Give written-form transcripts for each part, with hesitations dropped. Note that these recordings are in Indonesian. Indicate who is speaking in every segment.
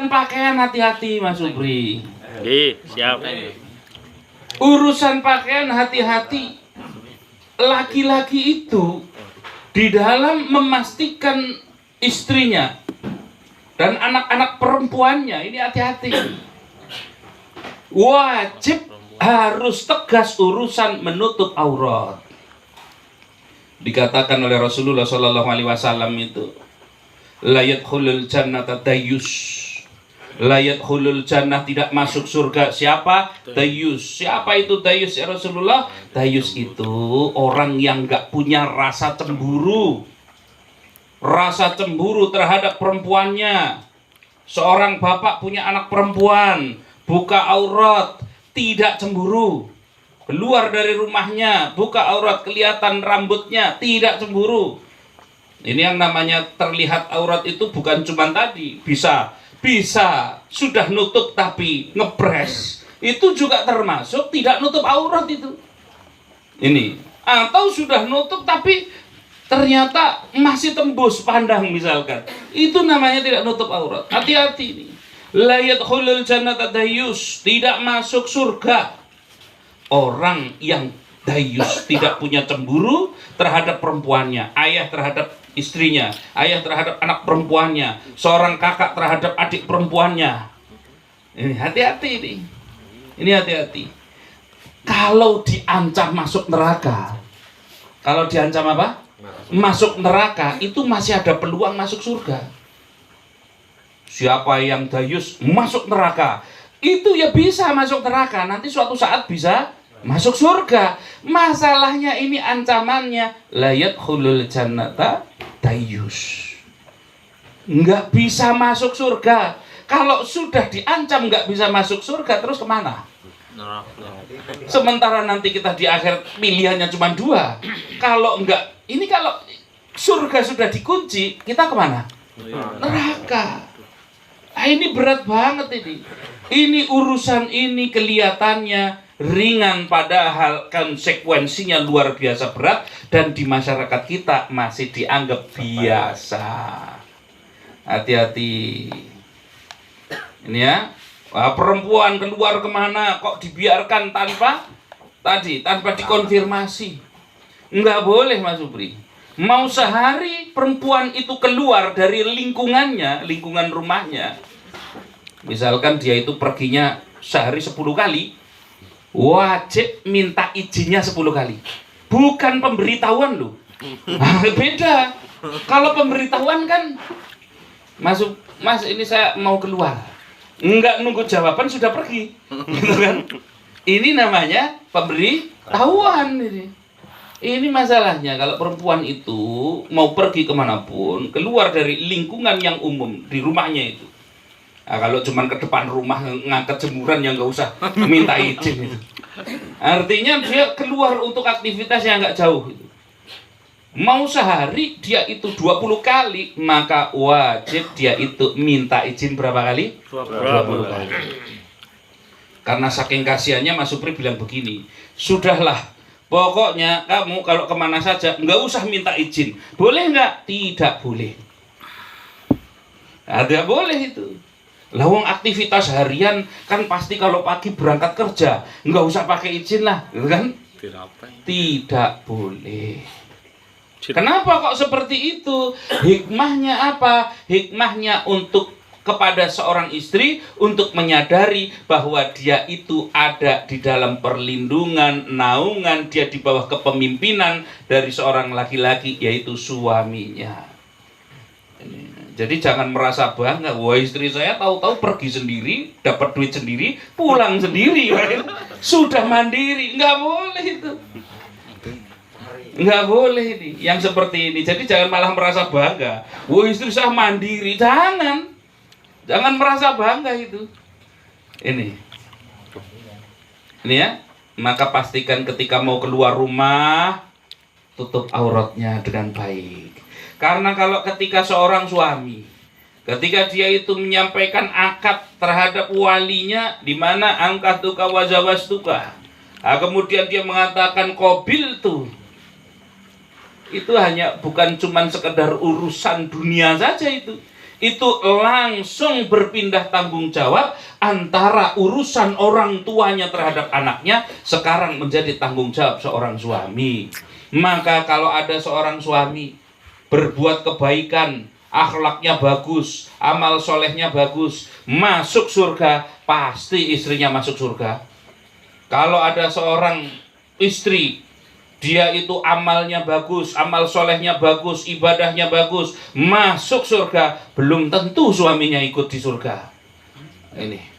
Speaker 1: Urusan pakaian hati-hati Mas Subri.
Speaker 2: Siap.
Speaker 1: Urusan pakaian hati-hati. Laki-laki itu di dalam memastikan istrinya dan anak-anak perempuannya ini hati-hati. Wajib harus tegas urusan menutup aurat. Dikatakan oleh Rasulullah Shallallahu Alaihi Wasallam itu, la yadkhulul jannata dayyus. La yadkhulul jannah, tidak masuk surga siapa? Dayyus. Siapa itu dayyus ya Rasulullah? Dayyus itu orang yang enggak punya rasa cemburu. Rasa cemburu terhadap perempuannya. Seorang bapak punya anak perempuan, buka aurat, tidak cemburu. Keluar dari rumahnya, buka aurat, kelihatan rambutnya, tidak cemburu. Ini yang namanya terlihat aurat itu bukan cuma tadi, bisa sudah nutup tapi ngepres, itu juga termasuk tidak nutup aurat itu. Ini, atau sudah nutup tapi ternyata masih tembus pandang misalkan, itu namanya tidak nutup aurat. Hati-hati ini. La yadkhulul jannata dayyus, tidak masuk surga orang yang dayyus, tidak punya cemburu terhadap perempuannya, ayah terhadap istrinya, ayah terhadap anak perempuannya, seorang kakak terhadap adik perempuannya. Ini hati-hati ini. Ini hati-hati. Kalau diancam masuk neraka, kalau diancam apa? Masuk neraka, itu masih ada peluang masuk surga. Siapa yang dayyus masuk neraka, itu ya bisa masuk neraka, nanti suatu saat bisa masuk surga. Masalahnya ini ancamannya, la yadkhulul jannata dayyus, nggak bisa masuk surga. Kalau sudah diancam nggak bisa masuk surga, terus kemana? Sementara nanti kita di akhir pilihannya cuma dua. Kalau enggak, ini kalau surga sudah dikunci, kita kemana? Neraka. Nah, ini berat banget ini. Ini urusan ini kelihatannya ringan, padahal konsekuensinya luar biasa berat dan di masyarakat kita masih dianggap biasa. Hati-hati. Ini ya. Perempuan keluar kemana kok dibiarkan tanpa dikonfirmasi? Enggak boleh Mas Supri. Mau sehari perempuan itu keluar dari lingkungannya, lingkungan rumahnya, misalkan dia itu perginya sehari 10 kali, wajib minta izinnya 10 kali. Bukan pemberitahuan loh. Beda. Kalau pemberitahuan kan, Mas ini saya mau keluar, enggak nunggu jawaban sudah pergi, gitu kan? Ini namanya pemberitahuan ini. Ini masalahnya kalau perempuan itu mau pergi kemanapun, keluar dari lingkungan yang umum di rumahnya itu. Nah, kalau cuma ke depan rumah ngangkat jemuran yang nggak usah minta izin itu. Artinya dia keluar untuk aktivitas yang nggak jauh itu. Mau sehari dia itu 20 kali, maka wajib dia itu minta izin berapa kali? 20 kali. Karena saking kasihannya Mas Supri bilang begini, sudahlah, pokoknya kamu kalau kemana saja nggak usah minta izin. Boleh nggak? Tidak boleh. Tidak boleh itu. Lawang aktivitas harian kan pasti kalau pagi berangkat kerja nggak usah pakai izin lah, gitu kan? Tidak boleh. Kenapa kok seperti itu? Hikmahnya apa? Hikmahnya untuk kepada seorang istri untuk menyadari bahwa dia itu ada di dalam perlindungan, naungan, dia di bawah kepemimpinan dari seorang laki-laki, yaitu suaminya. Jadi jangan merasa bangga, wah istri saya tahu-tahu pergi sendiri, dapat duit sendiri, pulang sendiri, sudah mandiri. Nggak boleh itu. Nggak boleh ini, yang seperti ini. Jadi jangan malah merasa bangga, wah istri saya mandiri. Jangan merasa bangga itu. Ini ya. Maka pastikan ketika mau keluar rumah, tutup auratnya dengan baik. Karena kalau ketika seorang suami, ketika dia itu menyampaikan akad terhadap walinya, di mana angkatuka wa zawastuka, kemudian dia mengatakan qabil tuh, itu hanya bukan cuman sekedar urusan dunia saja itu. itu langsung berpindah tanggung jawab antara urusan orang tuanya terhadap anaknya sekarang menjadi tanggung jawab seorang suami. Maka kalau ada seorang suami berbuat kebaikan, akhlaknya bagus, amal solehnya bagus, masuk surga, pasti istrinya masuk surga. Kalau ada seorang istri, dia itu amalnya bagus, amal solehnya bagus, ibadahnya bagus, masuk surga, belum tentu suaminya ikut di surga. Ini.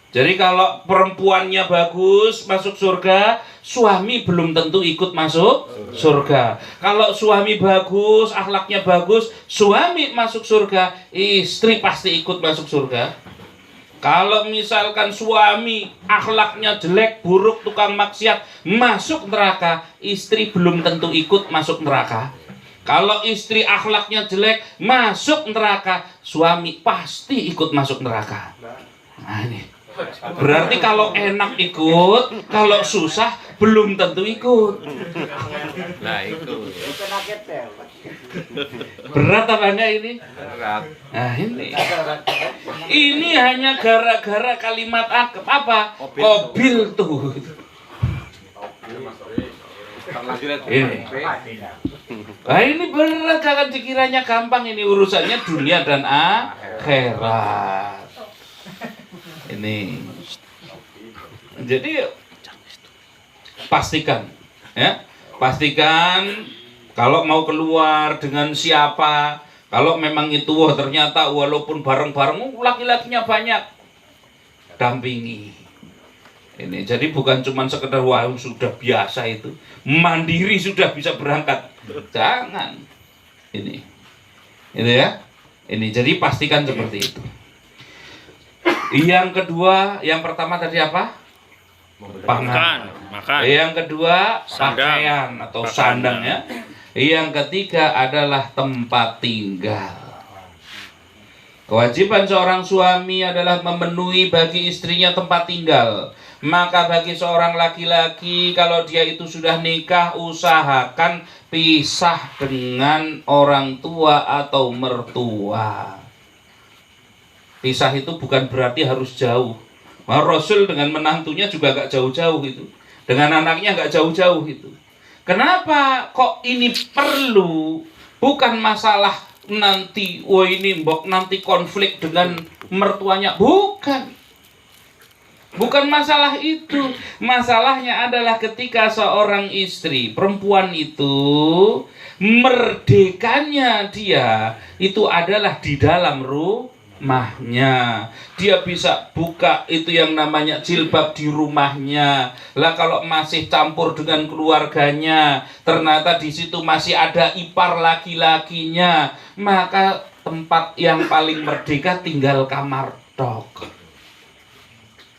Speaker 1: Jadi kalau perempuannya bagus, masuk surga, suami belum tentu ikut masuk surga. Kalau suami bagus, akhlaknya bagus, suami masuk surga, istri pasti ikut masuk surga. Kalau misalkan suami akhlaknya jelek, buruk, tukang maksiat, masuk neraka, istri belum tentu ikut masuk neraka. Kalau istri akhlaknya jelek, masuk neraka, suami pasti ikut masuk neraka. Nah ini. Berarti kalau enak ikut, kalau susah belum tentu ikut.
Speaker 2: Nah itu.
Speaker 1: Berat apa enggak ini?
Speaker 2: Berat.
Speaker 1: Nah ini. Ini hanya gara-gara kalimat apa? Kobil tuh. Ini. Nah ini berat, jangan dikiranya gampang, ini urusannya dunia dan akhirat. Ini. Jadi pastikan ya, pastikan kalau mau keluar dengan siapa, kalau memang itu ternyata walaupun bareng-bareng laki-lakinya banyak, dampingi. Ini jadi bukan cuma sekedar wah sudah biasa itu, mandiri sudah bisa berangkat. Jangan. Ini ya. Ini jadi pastikan seperti itu. Yang kedua, yang pertama tadi apa? Pangan.
Speaker 2: Makan.
Speaker 1: Yang kedua,
Speaker 2: Sandang.
Speaker 1: pakaian atau sandang ya. Yang ketiga adalah tempat tinggal. Kewajiban seorang suami adalah memenuhi bagi istrinya tempat tinggal. Maka bagi seorang laki-laki, kalau dia itu sudah nikah, usahakan pisah dengan orang tua atau mertua. Pisah itu bukan berarti harus jauh. Nah, Rasul dengan menantunya juga gak jauh-jauh itu. Dengan anaknya gak jauh-jauh itu. Kenapa kok ini perlu? Bukan masalah nanti, ini mbok nanti konflik dengan mertuanya. Bukan. Bukan masalah itu. Masalahnya adalah ketika seorang istri, perempuan itu, merdekanya dia, itu adalah di dalam rumahnya. Dia bisa buka itu yang namanya jilbab di rumahnya. Lah kalau masih campur dengan keluarganya, ternyata di situ masih ada ipar laki-lakinya, maka tempat yang paling merdeka tinggal kamar tok.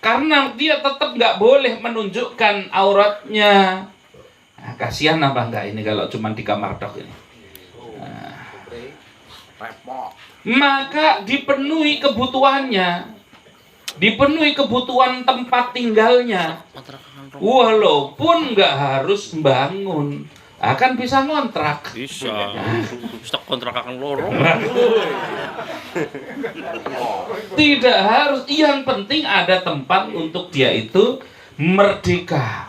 Speaker 1: Karena dia tetap nggak boleh menunjukkan auratnya. Nah, kasihan apa enggak ini kalau cuma di kamar tok ini. Maka dipenuhi kebutuhannya, dipenuhi kebutuhan tempat tinggalnya, walaupun nggak harus bangun, akan bisa ngontrak.
Speaker 2: Bisa. Stok kontrak akan lorong.
Speaker 1: Tidak harus, yang penting ada tempat untuk dia itu merdeka.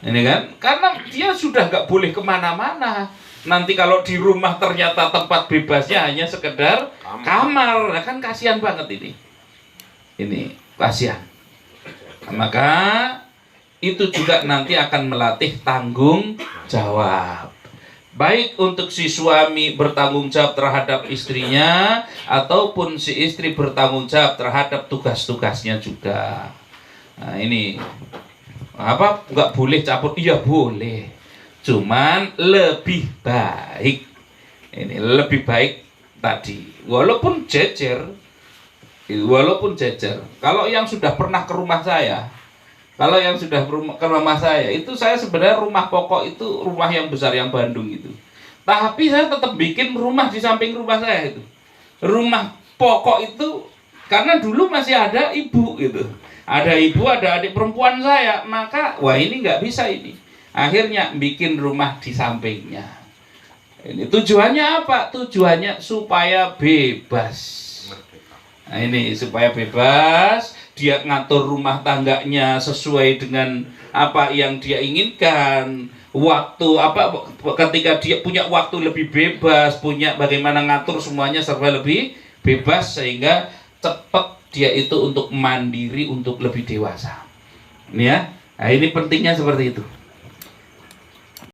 Speaker 1: Ini kan, karena dia sudah nggak boleh kemana-mana. Nanti kalau di rumah ternyata tempat bebasnya hanya sekedar kamar, nah kan kasihan banget ini. Ini kasihan. Maka itu juga nanti akan melatih tanggung jawab. Baik untuk si suami bertanggung jawab terhadap istrinya, ataupun si istri bertanggung jawab terhadap tugas-tugasnya juga. Nah ini apa, nggak boleh campur? Iya boleh, cuman lebih baik. Ini lebih baik tadi, walaupun jejer. Kalau yang sudah pernah ke rumah saya, ke rumah saya itu, saya sebenarnya rumah pokok itu rumah yang besar yang Bandung itu. Tapi saya tetap bikin rumah di samping rumah saya itu. Rumah pokok itu karena dulu masih ada ibu gitu. Ada ibu, ada adik perempuan saya, maka wah ini nggak bisa ini. Akhirnya bikin rumah di sampingnya. Ini tujuannya apa? Tujuannya supaya bebas. Nah, ini supaya bebas, dia ngatur rumah tangganya sesuai dengan apa yang dia inginkan. Waktu apa ketika dia punya waktu lebih bebas, punya bagaimana ngatur semuanya serba lebih bebas sehingga cepat dia itu untuk mandiri, untuk lebih dewasa. Ini ya. Nah, ini pentingnya seperti itu.